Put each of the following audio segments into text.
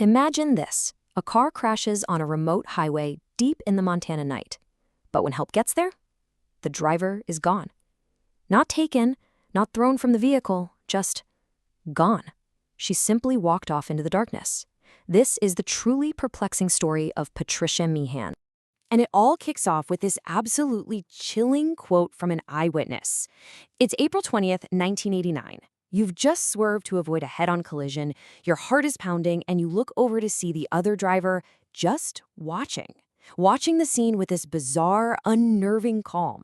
Imagine this. A car crashes on a remote highway deep in the Montana night. But when help gets there, the driver is gone. Not taken, not thrown from the vehicle, just gone. She simply walked off into the darkness. This is the truly perplexing story of Patricia Meehan. And it all kicks off with this absolutely chilling quote from an eyewitness. It's April 20th, 1989. You've just swerved to avoid a head-on collision, your heart is pounding, and you look over to see the other driver just watching the scene with this bizarre, unnerving calm.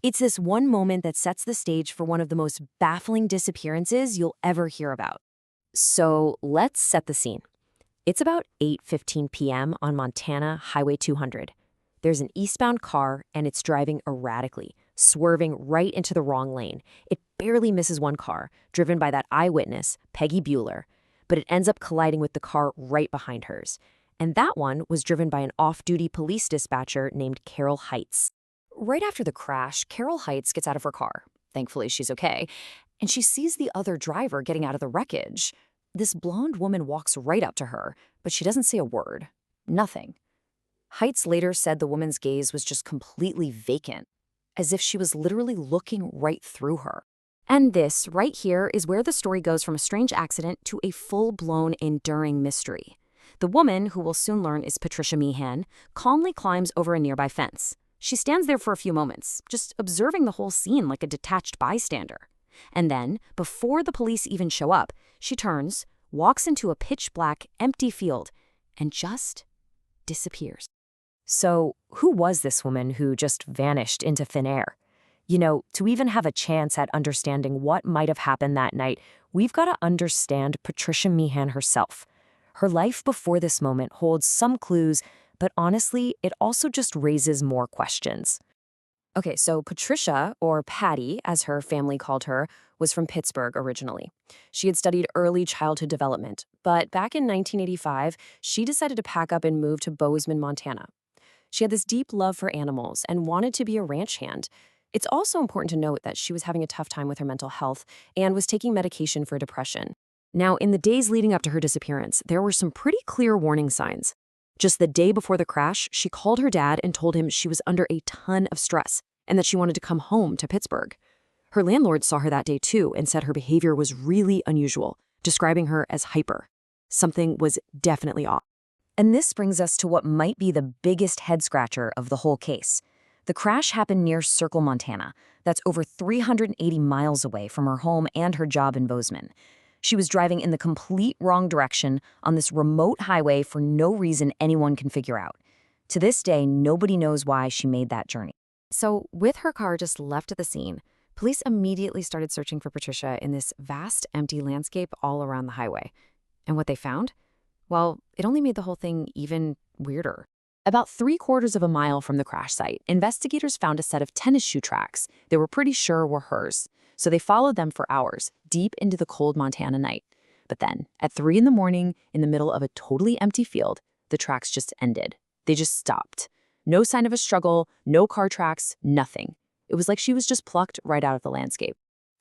It's this one moment that sets the stage for one of the most baffling disappearances you'll ever hear about. So let's set the scene. It's about 8:15 p.m. on Montana Highway 200. There's an eastbound car, and it's driving erratically, swerving right into the wrong lane. It barely misses one car, driven by that eyewitness, Peggy Bueller, but it ends up colliding with the car right behind hers. And that one was driven by an off-duty police dispatcher named Carol Heights. Right after the crash, Carol Heights gets out of her car. Thankfully, she's okay. And she sees the other driver getting out of the wreckage. This blonde woman walks right up to her, but she doesn't say a word. Nothing. Heights later said the woman's gaze was just completely vacant, as if she was literally looking right through her. And this, right here, is where the story goes from a strange accident to a full-blown, enduring mystery. The woman, who we'll soon learn is Patricia Meehan, calmly climbs over a nearby fence. She stands there for a few moments, just observing the whole scene like a detached bystander. And then, before the police even show up, she turns, walks into a pitch-black, empty field, and just disappears. So, who was this woman who just vanished into thin air? You know, to even have a chance at understanding what might have happened that night, we've got to understand Patricia Meehan herself. Her life before this moment holds some clues, but honestly, it also just raises more questions. Okay, so Patricia, or Patty, as her family called her, was from Pittsburgh originally. She had studied early childhood development, but back in 1985, she decided to pack up and move to Bozeman, Montana. She had this deep love for animals and wanted to be a ranch hand. It's also important to note that she was having a tough time with her mental health and was taking medication for depression. Now, in the days leading up to her disappearance, there were some pretty clear warning signs. Just the day before the crash, she called her dad and told him she was under a ton of stress and that she wanted to come home to Pittsburgh. Her landlord saw her that day too and said her behavior was really unusual, describing her as hyper. Something was definitely off. And this brings us to what might be the biggest head-scratcher of the whole case. The crash happened near Circle, Montana. That's over 380 miles away from her home and her job in Bozeman. She was driving in the complete wrong direction on this remote highway for no reason anyone can figure out. To this day, nobody knows why she made that journey. So, with her car just left at the scene, police immediately started searching for Patricia in this vast, empty landscape all around the highway. And what they found? Well, it only made the whole thing even weirder. About 3/4 of a mile from the crash site, investigators found a set of tennis shoe tracks they were pretty sure were hers. So they followed them for hours, deep into the cold Montana night. But then, at 3 in the morning, in the middle of a totally empty field, the tracks just ended. They just stopped. No sign of a struggle, no car tracks, nothing. It was like she was just plucked right out of the landscape.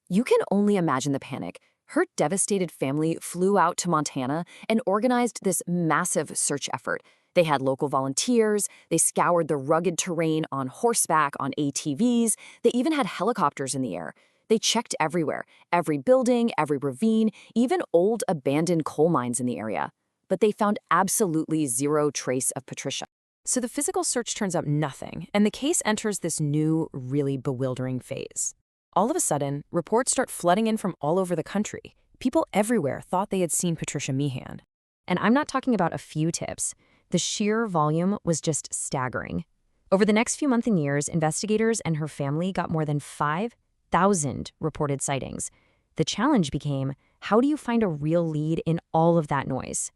You can only imagine the panic. Her devastated family flew out to Montana and organized this massive search effort. They had local volunteers, they scoured the rugged terrain on horseback, on ATVs, they even had helicopters in the air. They checked everywhere, every building, every ravine, even old abandoned coal mines in the area. But they found absolutely zero trace of Patricia. So the physical search turns up nothing, and the case enters this new, really bewildering phase. All of a sudden, reports start flooding in from all over the country. People everywhere thought they had seen Patricia Meehan. And I'm not talking about a few tips. The sheer volume was just staggering. Over the next few months and years, investigators and her family got more than 5,000 reported sightings. The challenge became, how do you find a real lead in all of that noise?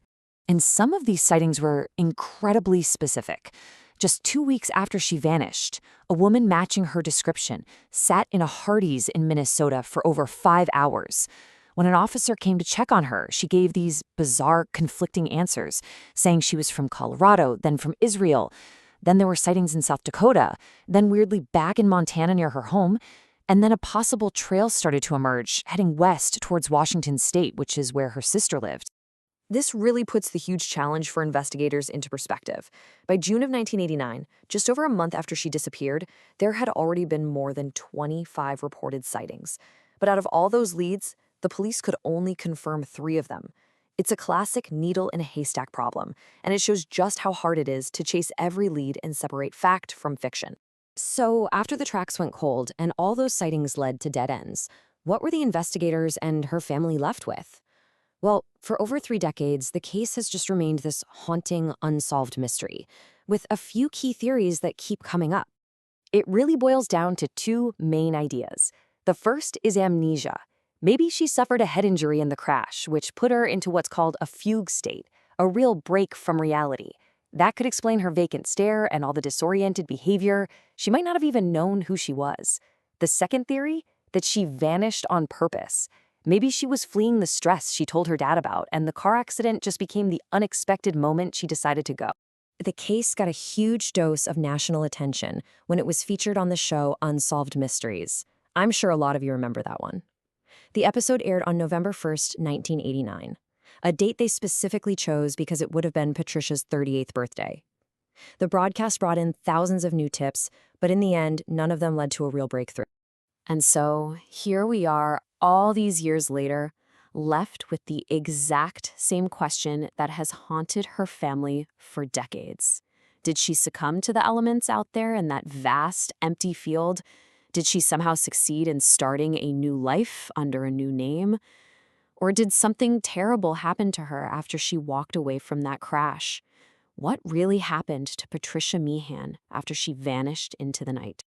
And some of these sightings were incredibly specific. Just 2 weeks after she vanished, a woman matching her description sat in a Hardee's in Minnesota for over 5 hours. When an officer came to check on her, she gave these bizarre, conflicting answers, saying she was from Colorado, then from Israel. Then there were sightings in South Dakota, then weirdly back in Montana near her home. And then a possible trail started to emerge, heading west towards Washington State, which is where her sister lived. This really puts the huge challenge for investigators into perspective. By June of 1989, just over a month after she disappeared, there had already been more than 25 reported sightings. But out of all those leads, the police could only confirm 3 of them. It's a classic needle in a haystack problem, and it shows just how hard it is to chase every lead and separate fact from fiction. So, after the tracks went cold and all those sightings led to dead ends, what were the investigators and her family left with? Well, for over 3 decades, the case has just remained this haunting, unsolved mystery, with a few key theories that keep coming up. It really boils down to 2 main ideas. The first is amnesia. Maybe she suffered a head injury in the crash, which put her into what's called a fugue state, a real break from reality. That could explain her vacant stare and all the disoriented behavior. She might not have even known who she was. The second theory? That she vanished on purpose. Maybe she was fleeing the stress she told her dad about, and the car accident just became the unexpected moment she decided to go. The case got a huge dose of national attention when it was featured on the show Unsolved Mysteries. I'm sure a lot of you remember that one. The episode aired on November 1st, 1989, a date they specifically chose because it would have been Patricia's 38th birthday. The broadcast brought in thousands of new tips, but in the end, none of them led to a real breakthrough. And so, here we are, all these years later, left with the exact same question that has haunted her family for decades. Did she succumb to the elements out there in that vast, empty field? Did she somehow succeed in starting a new life under a new name? Or did something terrible happen to her after she walked away from that crash? What really happened to Patricia Meehan after she vanished into the night?